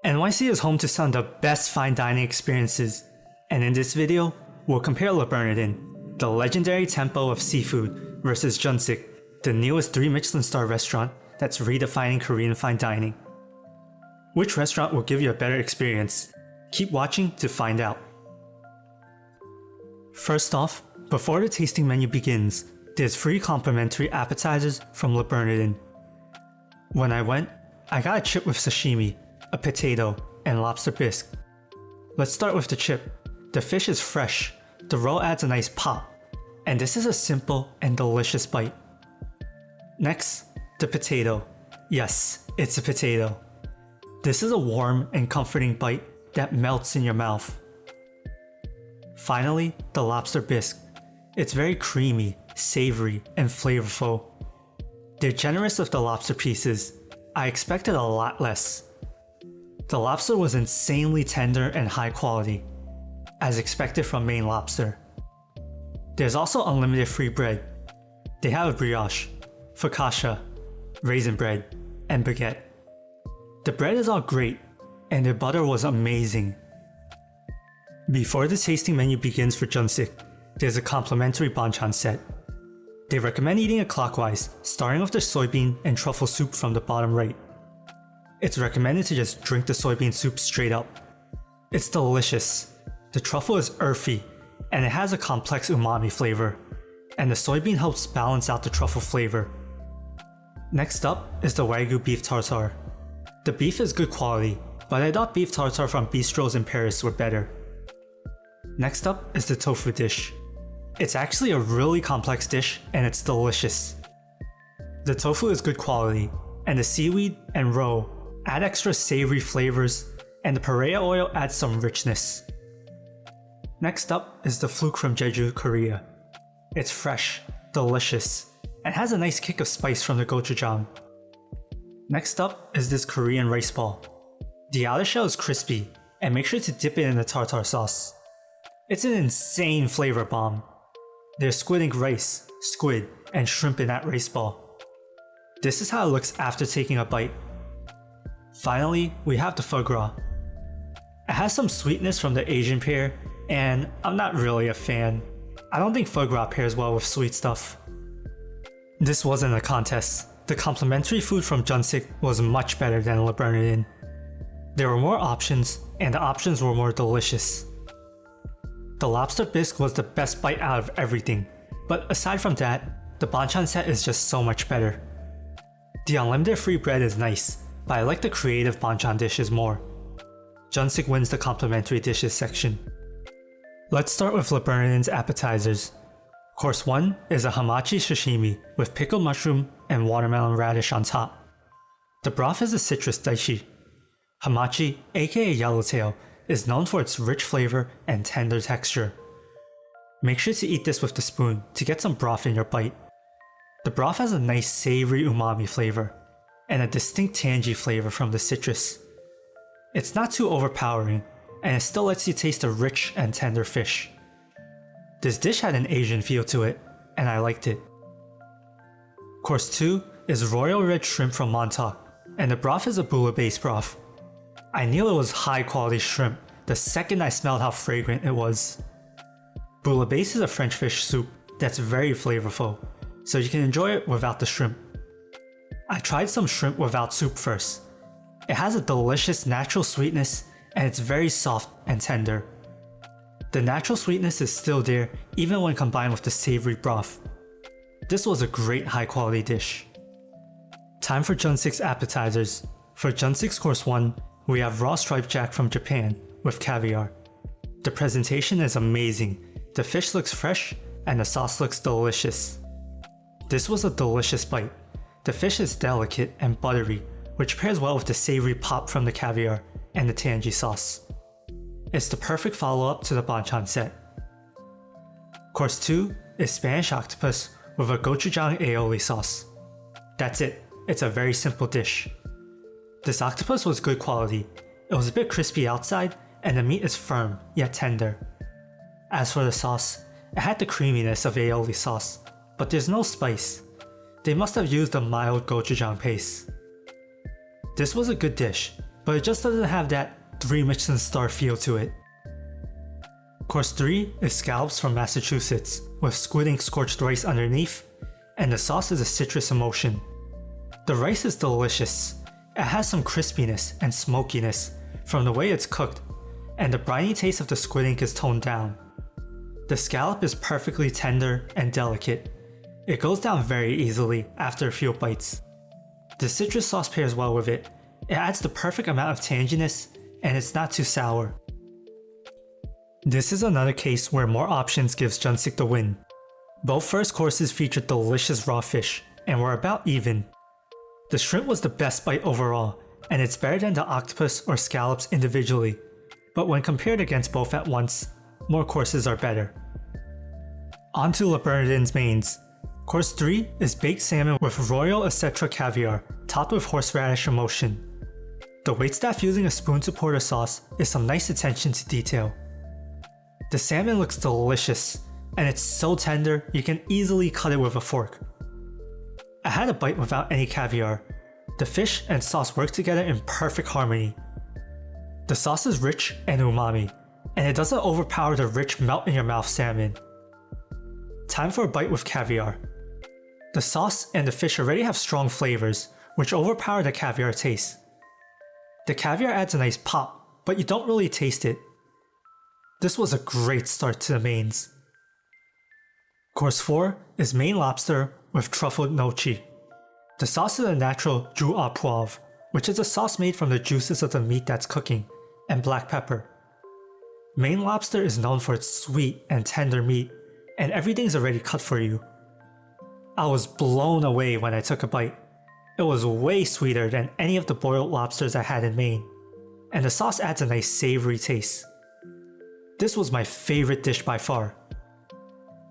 NYC is home to some of the best fine dining experiences, and in this video, we'll compare Bernardin, the legendary tempo of seafood, versus Jungsik, the newest 3 Michelin star restaurant that's redefining Korean fine dining. Which restaurant will give you a better experience? Keep watching to find out. First off, before the tasting menu begins, there's free complimentary appetizers from Bernardin. When I went, I got a chip with sashimi, a potato, and lobster bisque. Let's start with the chip. The fish is fresh, the roe adds a nice pop, and this is a simple and delicious bite. Next, the potato. Yes, it's a potato. This is a warm and comforting bite that melts in your mouth. Finally, the lobster bisque. It's very creamy, savory, and flavorful. They're generous with the lobster pieces. I expected a lot less. The lobster was insanely tender and high quality, as expected from Maine Lobster. There's also unlimited free bread. They have a brioche, focaccia, raisin bread, and baguette. The bread is all great, and their butter was amazing. Before the tasting menu begins for Jungsik, there's a complimentary banchan set. They recommend eating it clockwise, starting with the soybean and truffle soup from the bottom right. It's recommended to just drink the soybean soup straight up. It's delicious. The truffle is earthy, and it has a complex umami flavor, and the soybean helps balance out the truffle flavor. Next up is the Wagyu beef tartare. The beef is good quality, but I thought beef tartare from bistros in Paris were better. Next up is the tofu dish. It's actually a really complex dish, and it's delicious. The tofu is good quality, and the seaweed and roe add extra savory flavors, and the paella oil adds some richness. Next up is the fluke from Jeju, Korea. It's fresh, delicious, and has a nice kick of spice from the gochujang. Next up is this Korean rice ball. The outer shell is crispy, and make sure to dip it in the tartar sauce. It's an insane flavor bomb. There's squid ink rice, squid, and shrimp in that rice ball. This is how it looks after taking a bite. Finally, we have the foie gras. It has some sweetness from the Asian pear, and I'm not really a fan. I don't think foie gras pairs well with sweet stuff. This wasn't a contest. The complimentary food from Jungsik was much better than Bernardin. There were more options, and the options were more delicious. The lobster bisque was the best bite out of everything, but aside from that, the banchan set is just so much better. The unlimited free bread is nice, but I like the creative banchan dishes more. Jungsik wins the complimentary dishes section. Let's start with Bernardin's appetizers. Course 1 is a hamachi sashimi with pickled mushroom and watermelon radish on top. The broth is a citrus daishi. Hamachi, aka yellowtail, is known for its rich flavor and tender texture. Make sure to eat this with the spoon to get some broth in your bite. The broth has a nice savory umami flavor, and a distinct tangy flavor from the citrus. It's not too overpowering, and it still lets you taste the rich and tender fish. This dish had an Asian feel to it, and I liked it. Course 2 is royal red shrimp from Montauk, and the broth is a bouillabaisse broth. I knew it was high quality shrimp the second I smelled how fragrant it was. Bouillabaisse is a French fish soup that's very flavorful, so you can enjoy it without the shrimp. I tried some shrimp without soup first. It has a delicious natural sweetness, and it's very soft and tender. The natural sweetness is still there even when combined with the savory broth. This was a great high quality dish. Time for Jungsik's appetizers. For Jungsik's course 1, we have raw striped jack from Japan with caviar. The presentation is amazing, the fish looks fresh, and the sauce looks delicious. This was a delicious bite. The fish is delicate and buttery, which pairs well with the savory pop from the caviar and the tangy sauce. It's the perfect follow-up to the banchan set. Course 2 is Spanish octopus with a gochujang aioli sauce. That's it, it's a very simple dish. This octopus was good quality. It was a bit crispy outside, and the meat is firm, yet tender. As for the sauce, it had the creaminess of aioli sauce, but there's no spice. They must have used a mild gochujang paste. This was a good dish, but it just doesn't have that 3 Michelin star feel to it. Course 3 is scallops from Massachusetts, with squid ink scorched rice underneath, and the sauce is a citrus emulsion. The rice is delicious. It has some crispiness and smokiness from the way it's cooked, and the briny taste of the squid ink is toned down. The scallop is perfectly tender and delicate. It goes down very easily after a few bites. The citrus sauce pairs well with it. It adds the perfect amount of tanginess, and it's not too sour. This is another case where more options gives Jungsik the win. Both first courses featured delicious raw fish, and were about even. The shrimp was the best bite overall, and it's better than the octopus or scallops individually, but when compared against both at once, more courses are better. On to Le Bernardin's mains. Course 3 is baked salmon with royal etc caviar, topped with horseradish emulsion. The waitstaff using a spoon to pour the sauce is some nice attention to detail. The salmon looks delicious, and it's so tender you can easily cut it with a fork. I had a bite without any caviar. The fish and sauce work together in perfect harmony. The sauce is rich and umami, and it doesn't overpower the rich melt-in-your-mouth salmon. Time for a bite with caviar. The sauce and the fish already have strong flavors, which overpower the caviar taste. The caviar adds a nice pop, but you don't really taste it. This was a great start to the mains. Course 4 is Maine lobster with truffled gnocchi. The sauce is a natural jus à poivre, which is a sauce made from the juices of the meat that's cooking, and black pepper. Maine lobster is known for its sweet and tender meat, and everything's already cut for you. I was blown away when I took a bite. It was way sweeter than any of the boiled lobsters I had in Maine, and the sauce adds a nice savory taste. This was my favorite dish by far.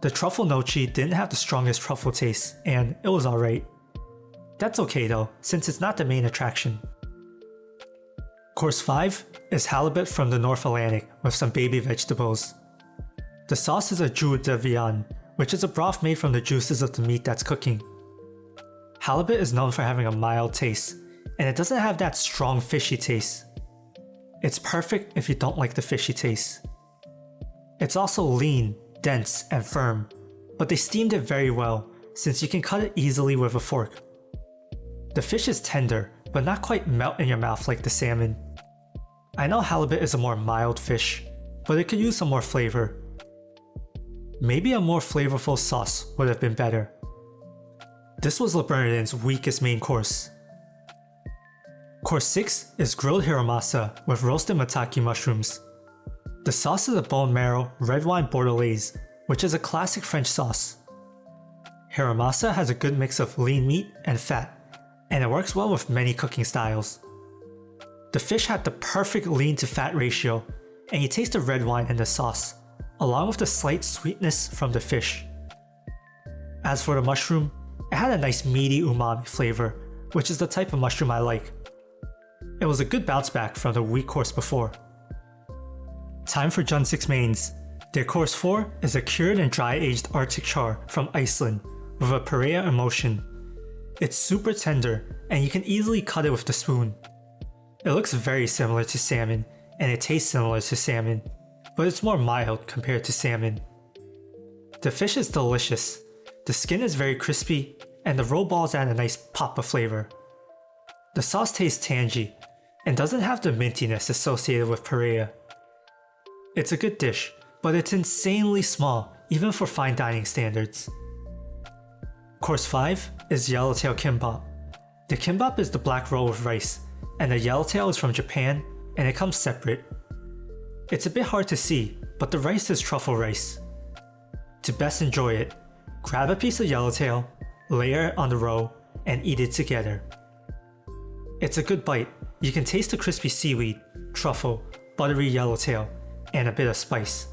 The truffle gnocchi didn't have the strongest truffle taste, and it was alright. That's okay though, since it's not the main attraction. Course 5 is halibut from the North Atlantic with some baby vegetables. The sauce is a jus de viande, which is a broth made from the juices of the meat that's cooking. Halibut is known for having a mild taste, and it doesn't have that strong fishy taste. It's perfect if you don't like the fishy taste. It's also lean, dense, and firm, but they steamed it very well since you can cut it easily with a fork. The fish is tender, but not quite melt in your mouth like the salmon. I know halibut is a more mild fish, but it could use some more flavor. Maybe a more flavorful sauce would have been better. This was Le Bernardin's weakest main course. Course 6 is grilled hiramasa with roasted maitake mushrooms. The sauce is a bone marrow red wine bordelaise, which is a classic French sauce. Hiramasa has a good mix of lean meat and fat, and it works well with many cooking styles. The fish had the perfect lean to fat ratio, and you taste the red wine in the sauce, along with the slight sweetness from the fish. As for the mushroom, it had a nice meaty umami flavor, which is the type of mushroom I like. It was a good bounce back from the weak course before. Time for Jungsik's mains. Their course 4 is a cured and dry aged Arctic char from Iceland with a paella emulsion. It's super tender, and you can easily cut it with the spoon. It looks very similar to salmon, and it tastes similar to salmon, but it's more mild compared to salmon. The fish is delicious. The skin is very crispy, and the roll balls add a nice pop of flavor. The sauce tastes tangy, and doesn't have the mintiness associated with paella. It's a good dish, but it's insanely small, even for fine dining standards. Course 5 is yellowtail kimbap. The kimbap is the black roll with rice, and the yellowtail is from Japan, and it comes separate. It's a bit hard to see, but the rice is truffle rice. To best enjoy it, grab a piece of yellowtail, layer it on the roll, and eat it together. It's a good bite. You can taste the crispy seaweed, truffle, buttery yellowtail, and a bit of spice.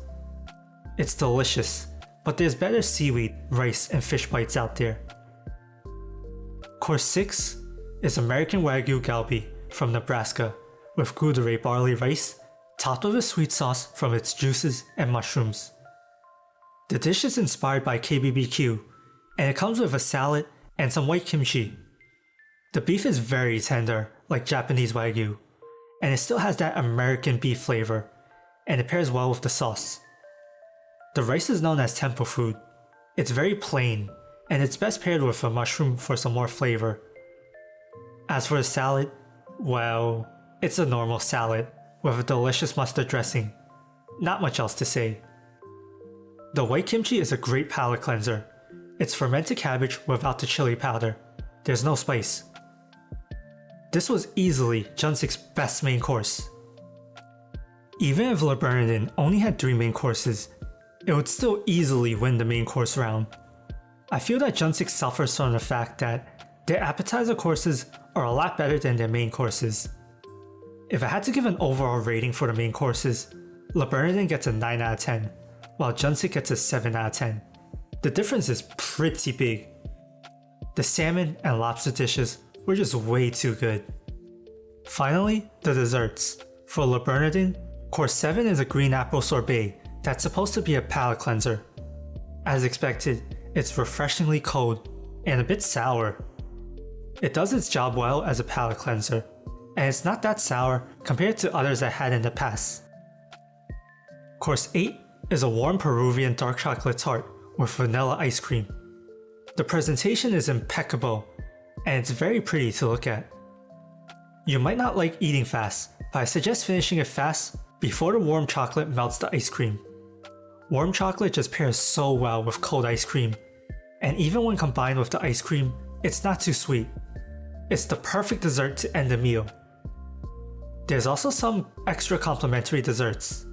It's delicious, but there's better seaweed, rice, and fish bites out there. Course 6 is American Wagyu Galbi from Nebraska with gudere barley rice topped with a sweet sauce from its juices and mushrooms. The dish is inspired by KBBQ, and it comes with a salad and some white kimchi. The beef is very tender, like Japanese Wagyu, and it still has that American beef flavor, and it pairs well with the sauce. The rice is known as temple food. It's very plain, and it's best paired with a mushroom for some more flavor. As for the salad, well, it's a normal salad with a delicious mustard dressing. Not much else to say. The white kimchi is a great palate cleanser. It's fermented cabbage without the chili powder. There's no spice. This was easily Jungsik's best main course. Even if Bernardin only had 3 main courses, it would still easily win the main course round. I feel that Jungsik suffers from the fact that their appetizer courses are a lot better than their main courses. If I had to give an overall rating for the main courses, Bernardin gets a 9 out of 10, while Jungsik gets a 7 out of 10. The difference is pretty big. The salmon and lobster dishes were just way too good. Finally, the desserts. For Bernardin, course 7 is a green apple sorbet that's supposed to be a palate cleanser. As expected, it's refreshingly cold and a bit sour. It does its job well as a palate cleanser, and it's not that sour compared to others I had in the past. Course 8 is a warm Peruvian dark chocolate tart with vanilla ice cream. The presentation is impeccable, and it's very pretty to look at. You might not like eating fast, but I suggest finishing it fast before the warm chocolate melts the ice cream. Warm chocolate just pairs so well with cold ice cream, and even when combined with the ice cream, it's not too sweet. It's the perfect dessert to end the meal. There's also some extra complimentary desserts.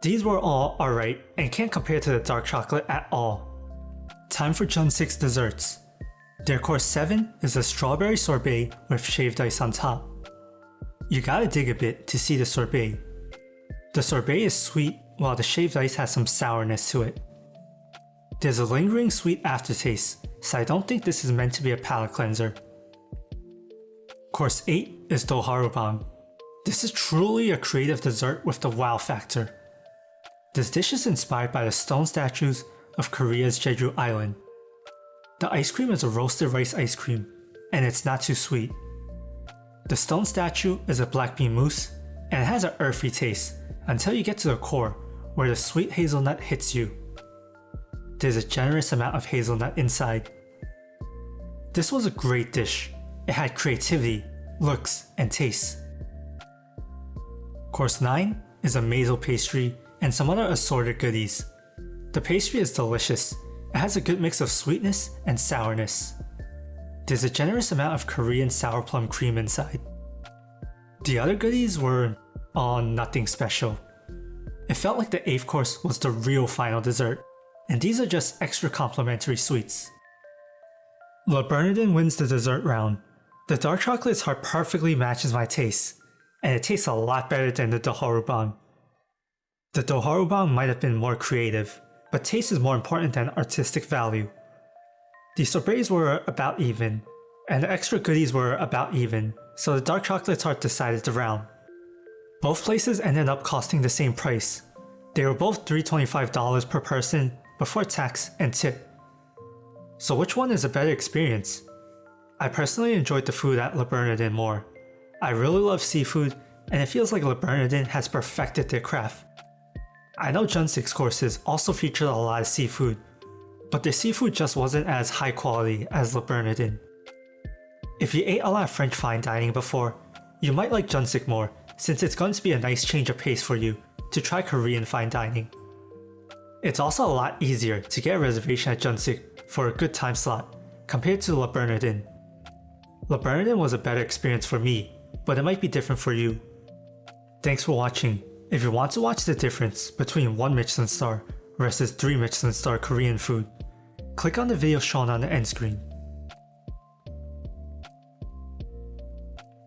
These were all alright and can't compare to the dark chocolate at all. Time for Jungsik's desserts. Their course 7 is a strawberry sorbet with shaved ice on top. You gotta dig a bit to see the sorbet. The sorbet is sweet while the shaved ice has some sourness to it. There's a lingering sweet aftertaste, so I don't think this is meant to be a palate cleanser. Course 8 is Doharubang. This is truly a creative dessert with the wow factor. This dish is inspired by the stone statues of Korea's Jeju Island. The ice cream is a roasted rice ice cream, and it's not too sweet. The stone statue is a black bean mousse, and it has an earthy taste until you get to the core where the sweet hazelnut hits you. There's a generous amount of hazelnut inside. This was a great dish. It had creativity, looks, and taste. Course 9 is a mazel pastry and some other assorted goodies. The pastry is delicious. It has a good mix of sweetness and sourness. There's a generous amount of Korean sour plum cream inside. The other goodies were nothing special. It felt like the 8th course was the real final dessert, and these are just extra complimentary sweets. Bernardin wins the dessert round. The dark chocolate's heart perfectly matches my taste, and it tastes a lot better than the Doharubang. The Doharubang might have been more creative, but taste is more important than artistic value. The sorbets were about even, and the extra goodies were about even, so the dark chocolate tart decided the round. Both places ended up costing the same price. They were both $325 per person before tax and tip. So which one is a better experience? I personally enjoyed the food at Bernardin more. I really love seafood, and it feels like Bernardin has perfected their craft. I know Jungsik's courses also featured a lot of seafood, but their seafood just wasn't as high quality as Bernardin. If you ate a lot of French fine dining before, you might like Jungsik more, since it's going to be a nice change of pace for you to try Korean fine dining. It's also a lot easier to get a reservation at Jungsik for a good time slot compared to Bernardin. Bernardin was a better experience for me, but it might be different for you. Thanks for watching. If you want to watch the difference between 1 Michelin star versus 3 Michelin star Korean food, click on the video shown on the end screen.